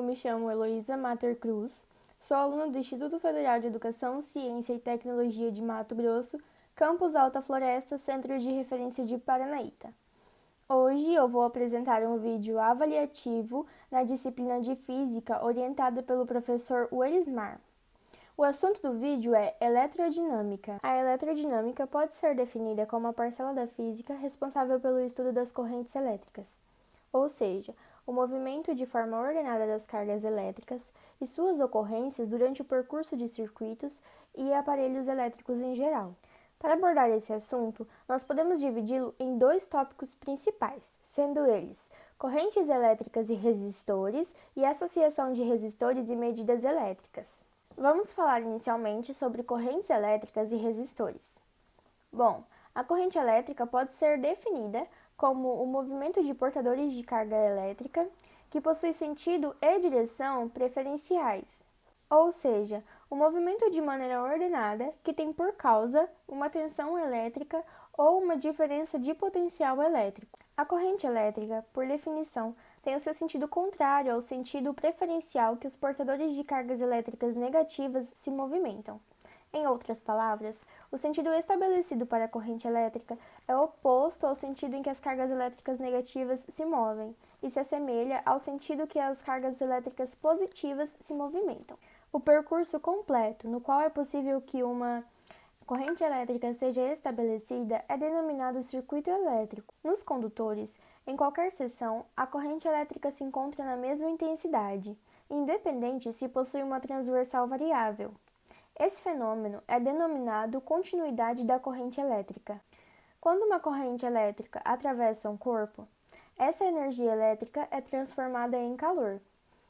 me chamo Heloísa Mater Cruz, sou aluna do Instituto Federal de Educação, Ciência e Tecnologia de Mato Grosso, Campus Alta Floresta, Centro de Referência de Paranaíta. Hoje eu vou apresentar um vídeo avaliativo na disciplina de Física orientada pelo professor Welismar. O assunto do vídeo é eletrodinâmica. A eletrodinâmica pode ser definida como a parcela da física responsável pelo estudo das correntes elétricas, ou seja, o movimento de forma ordenada das cargas elétricas e suas ocorrências durante o percurso de circuitos e aparelhos elétricos em geral. Para abordar esse assunto, nós podemos dividi-lo em dois tópicos principais, sendo eles correntes elétricas e resistores e associação de resistores e medidas elétricas. Vamos falar inicialmente sobre correntes elétricas e resistores. Bom, a corrente elétrica pode ser definida como o movimento de portadores de carga elétrica que possui sentido e direção preferenciais, ou seja, o movimento de maneira ordenada que tem por causa uma tensão elétrica ou uma diferença de potencial elétrico. A corrente elétrica, por definição, tem o seu sentido contrário ao sentido preferencial que os portadores de cargas elétricas negativas se movimentam. Em outras palavras, o sentido estabelecido para a corrente elétrica é oposto ao sentido em que as cargas elétricas negativas se movem e se assemelha ao sentido que as cargas elétricas positivas se movimentam. O percurso completo, no qual é possível que uma corrente elétrica seja estabelecida, é denominado circuito elétrico. Nos condutores, em qualquer seção, a corrente elétrica se encontra na mesma intensidade, independente se possui uma transversal variável. Esse fenômeno é denominado continuidade da corrente elétrica. Quando uma corrente elétrica atravessa um corpo, essa energia elétrica é transformada em calor.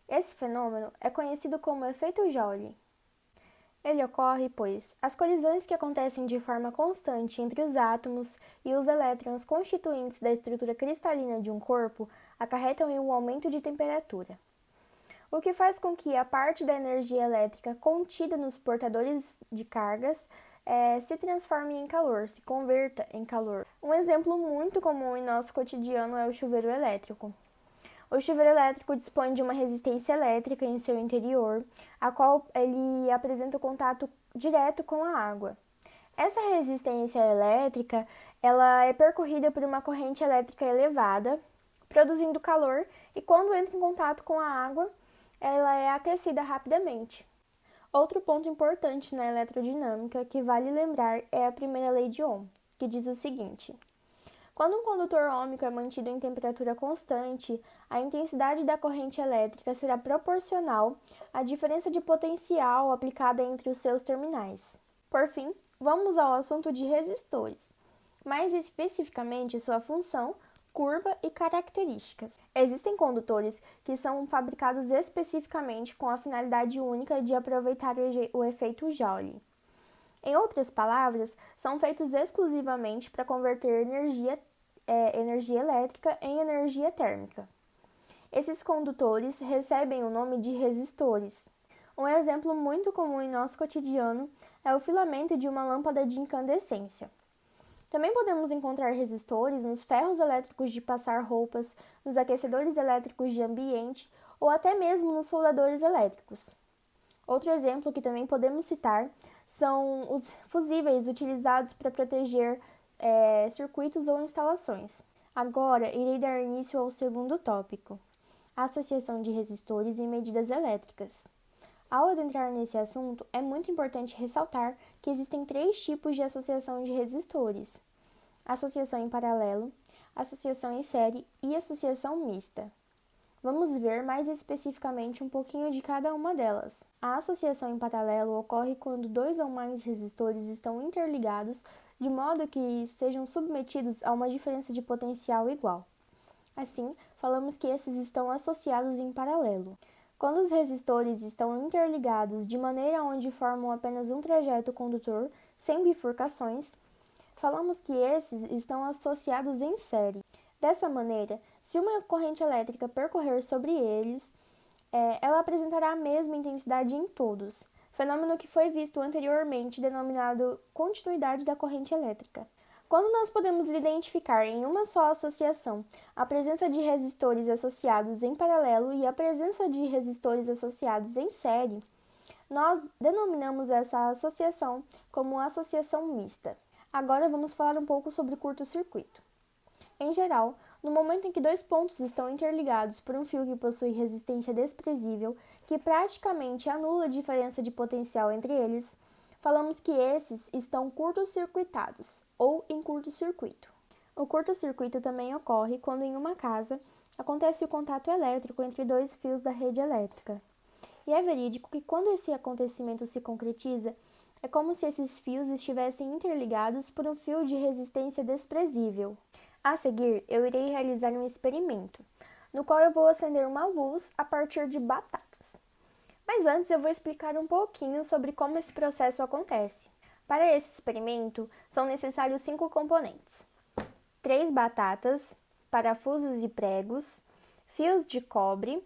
Esse fenômeno é conhecido como efeito Joule. Ele ocorre pois as colisões que acontecem de forma constante entre os átomos e os elétrons constituintes da estrutura cristalina de um corpo acarretam em um aumento de temperatura, o que faz com que a parte da energia elétrica contida nos portadores de cargas se transforme em calor, se converta em calor. Um exemplo muito comum em nosso cotidiano é o chuveiro elétrico. O chuveiro elétrico dispõe de uma resistência elétrica em seu interior, a qual ele apresenta contato direto com a água. Essa resistência elétrica ela é percorrida por uma corrente elétrica elevada, produzindo calor, e quando entra em contato com a água, ela é aquecida rapidamente. Outro ponto importante na eletrodinâmica que vale lembrar é a primeira lei de Ohm, que diz o seguinte: quando um condutor ôhmico é mantido em temperatura constante, a intensidade da corrente elétrica será proporcional à diferença de potencial aplicada entre os seus terminais. Por fim, vamos ao assunto de resistores, mais especificamente sua função, curva e características. Existem condutores que são fabricados especificamente com a finalidade única de aproveitar o efeito Joule. Em outras palavras, são feitos exclusivamente para converter energia elétrica em energia térmica. Esses condutores recebem o nome de resistores. Um exemplo muito comum em nosso cotidiano é o filamento de uma lâmpada de incandescência. Também podemos encontrar resistores nos ferros elétricos de passar roupas, nos aquecedores elétricos de ambiente ou até mesmo nos soldadores elétricos. Outro exemplo que também podemos citar são os fusíveis utilizados para proteger circuitos ou instalações. Agora, irei dar início ao segundo tópico, a associação de resistores e medidas elétricas. Ao adentrar nesse assunto, é muito importante ressaltar que existem três tipos de associação de resistores: associação em paralelo, associação em série e associação mista. Vamos ver mais especificamente um pouquinho de cada uma delas. A associação em paralelo ocorre quando dois ou mais resistores estão interligados de modo que sejam submetidos a uma diferença de potencial igual. Assim, falamos que esses estão associados em paralelo. Quando os resistores estão interligados de maneira onde formam apenas um trajeto condutor, sem bifurcações, falamos que esses estão associados em série. Dessa maneira, se uma corrente elétrica percorrer sobre eles, ela apresentará a mesma intensidade em todos, fenômeno que foi visto anteriormente denominado continuidade da corrente elétrica. Quando nós podemos identificar em uma só associação a presença de resistores associados em paralelo e a presença de resistores associados em série, nós denominamos essa associação como associação mista. Agora vamos falar um pouco sobre curto-circuito. Em geral, no momento em que dois pontos estão interligados por um fio que possui resistência desprezível, que praticamente anula a diferença de potencial entre eles, falamos que esses estão curto-circuitados ou em curto-circuito. O curto-circuito também ocorre quando em uma casa acontece o contato elétrico entre dois fios da rede elétrica. E é verídico que quando esse acontecimento se concretiza, é como se esses fios estivessem interligados por um fio de resistência desprezível. A seguir, eu irei realizar um experimento, no qual eu vou acender uma luz a partir de batatas. Mas antes eu vou explicar um pouquinho sobre como esse processo acontece. Para esse experimento, são necessários 5 componentes: 3 batatas, parafusos e pregos, fios de cobre,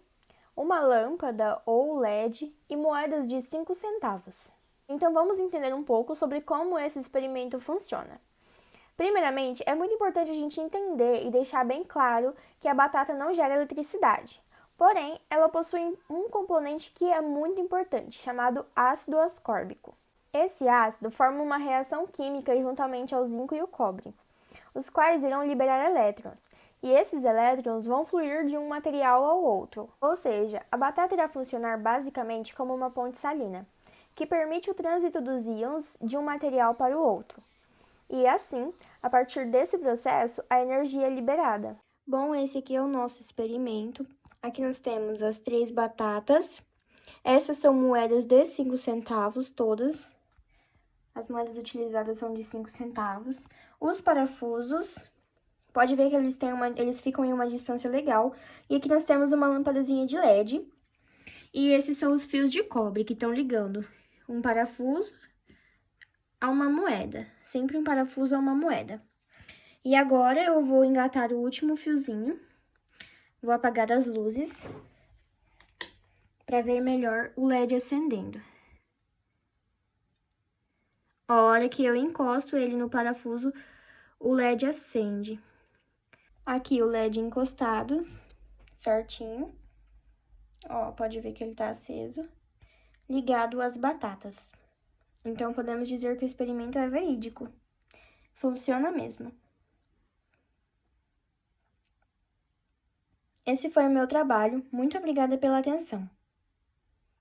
uma lâmpada ou LED e moedas de 5 centavos. Então vamos entender um pouco sobre como esse experimento funciona. Primeiramente, é muito importante a gente entender e deixar bem claro que a batata não gera eletricidade. Porém, ela possui um componente que é muito importante, chamado ácido ascórbico. Esse ácido forma uma reação química juntamente ao zinco e o cobre, os quais irão liberar elétrons, e esses elétrons vão fluir de um material ao outro. Ou seja, a batata irá funcionar basicamente como uma ponte salina, que permite o trânsito dos íons de um material para o outro. E assim, a partir desse processo, a energia é liberada. Bom, esse aqui é o nosso experimento. Aqui nós temos as 3 batatas. Essas são moedas de 5 centavos, todas. As moedas utilizadas são de 5 centavos. Os parafusos, pode ver que eles ficam em uma distância legal. E aqui nós temos uma lâmpadazinha de LED. E esses são os fios de cobre que estão ligando um parafuso a uma moeda. Sempre um parafuso a uma moeda. E agora eu vou engatar o último fiozinho. Vou apagar as luzes para ver melhor o LED acendendo. A hora que eu encosto ele no parafuso, o LED acende. Aqui o LED encostado, certinho. Ó, pode ver que ele tá aceso. Ligado às batatas. Então, podemos dizer que o experimento é verídico. Funciona mesmo. Esse foi o meu trabalho. Muito obrigada pela atenção.